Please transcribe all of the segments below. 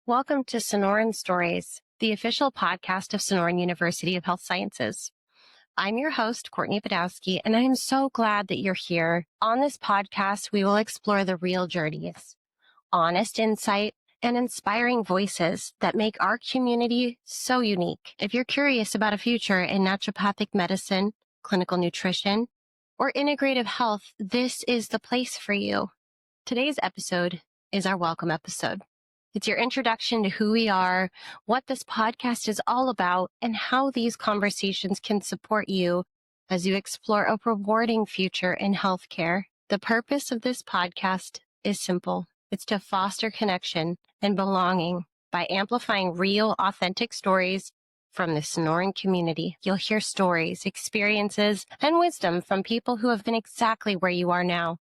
Welcome to Sonoran Stories, the official podcast of Sonoran University of Health Sciences. I'm your host, Courtney Badowski, and I am so glad that you're here. On this podcast, we will explore the real journeys, honest insight, and inspiring voices that make our community so unique. If you're curious about a future in naturopathic medicine, clinical nutrition, or integrative health, this is the place for you. Today's episode is our welcome episode. It's your introduction to who we are, what this podcast is all about, and how these conversations can support you as you explore a rewarding future in healthcare. The purpose of this podcast is simple. It's to foster connection and belonging by amplifying real, authentic stories from the Sonoran community. You'll hear stories, experiences, and wisdom from people who have been exactly where you are now.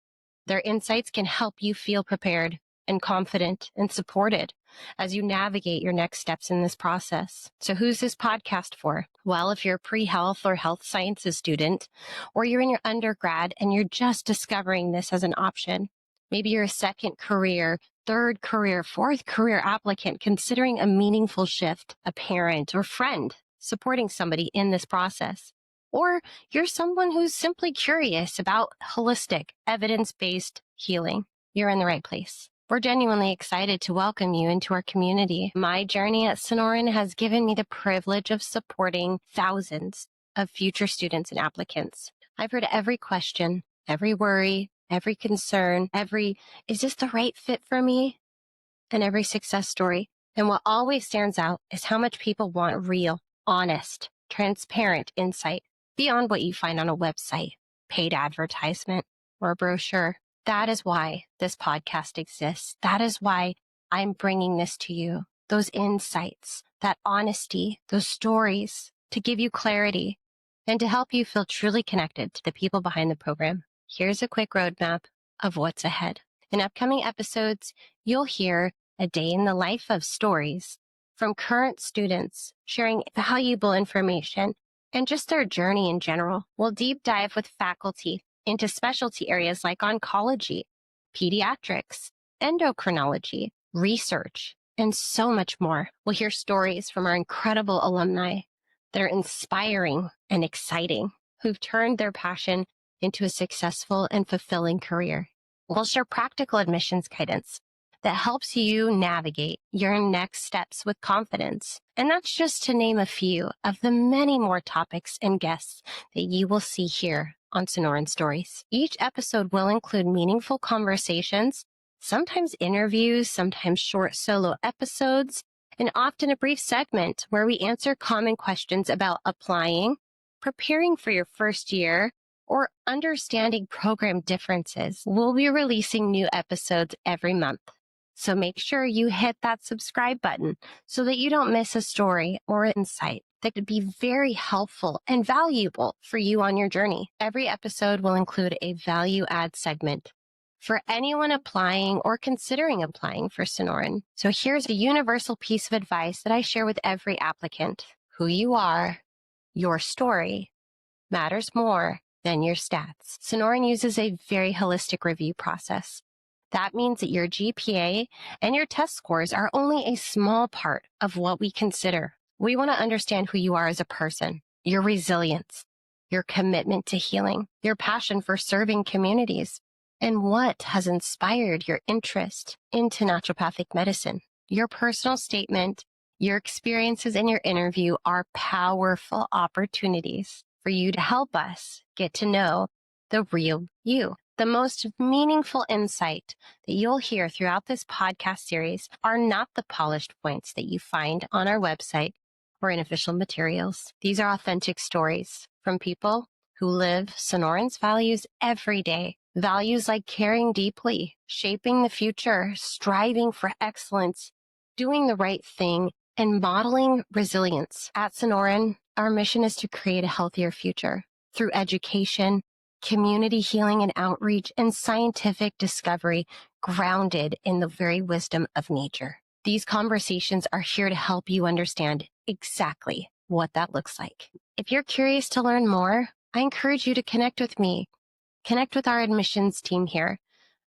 Their insights can help you feel prepared and confident and supported as you navigate your next steps in this process. So who's this podcast for? Well, if you're a pre-health or health sciences student, or you're in your undergrad and you're just discovering this as an option, maybe you're a second career, third career, fourth career applicant considering a meaningful shift, a parent or friend supporting somebody in this process. Or you're someone who's simply curious about holistic, evidence-based healing. You're in the right place. We're genuinely excited to welcome you into our community. My journey at Sonoran has given me the privilege of supporting thousands of future students and applicants. I've heard every question, every worry, every concern, is this the right fit for me? And every success story. And what always stands out is how much people want real, honest, transparent insight beyond what you find on a website, paid advertisement, or a brochure. That is why this podcast exists. That is why I'm bringing this to you. Those insights, that honesty, those stories to give you clarity and to help you feel truly connected to the people behind the program. Here's a quick roadmap of what's ahead. In upcoming episodes, you'll hear a day in the life of stories from current students sharing valuable information and just their journey in general. We'll deep dive with faculty into specialty areas like oncology, pediatrics, endocrinology, research, and so much more. We'll hear stories from our incredible alumni that are inspiring and exciting, who've turned their passion into a successful and fulfilling career. We'll share practical admissions guidance that helps you navigate your next steps with confidence. And that's just to name a few of the many more topics and guests that you will see here on Sonoran Stories. Each episode will include meaningful conversations, sometimes interviews, sometimes short solo episodes, and often a brief segment where we answer common questions about applying, preparing for your first year, or understanding program differences. We'll be releasing new episodes every month. So make sure you hit that subscribe button so that you don't miss a story or insight that could be very helpful and valuable for you on your journey. Every episode will include a value add segment for anyone applying or considering applying for Sonoran. So here's a universal piece of advice that I share with every applicant. Who you are, your story, matters more than your stats. Sonoran uses a very holistic review process. That means that your GPA and your test scores are only a small part of what we consider. We want to understand who you are as a person, your resilience, your commitment to healing, your passion for serving communities, and what has inspired your interest into naturopathic medicine. Your personal statement, your experiences in your interview are powerful opportunities for you to help us get to know the real you. The most meaningful insight that you'll hear throughout this podcast series are not the polished points that you find on our website or in official materials. These are authentic stories from people who live Sonoran's values every day. Values like caring deeply, shaping the future, striving for excellence, doing the right thing, and modeling resilience. At Sonoran, our mission is to create a healthier future through education, community healing and outreach, and scientific discovery grounded in the very wisdom of nature. These conversations are here to help you understand exactly what that looks like. If you're curious to learn more, I encourage you to connect with me. Connect with our admissions team here.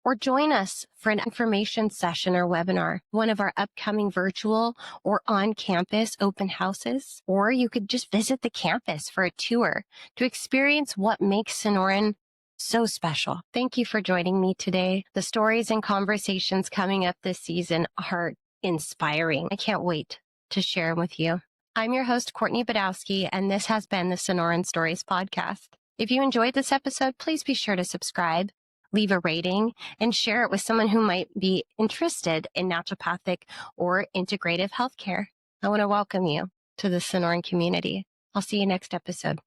Or join us for an information session or webinar, one of our upcoming virtual or on-campus open houses. Or you could just visit the campus for a tour to experience what makes Sonoran so special. Thank you for joining me today. The stories and conversations coming up this season are inspiring. I can't wait to share them with you. I'm your host, Courtney Badowski, and this has been the Sonoran Stories podcast. If you enjoyed this episode, please be sure to subscribe, leave a rating, and share it with someone who might be interested in naturopathic or integrative healthcare. I want to welcome you to the Sonoran community. I'll see you next episode.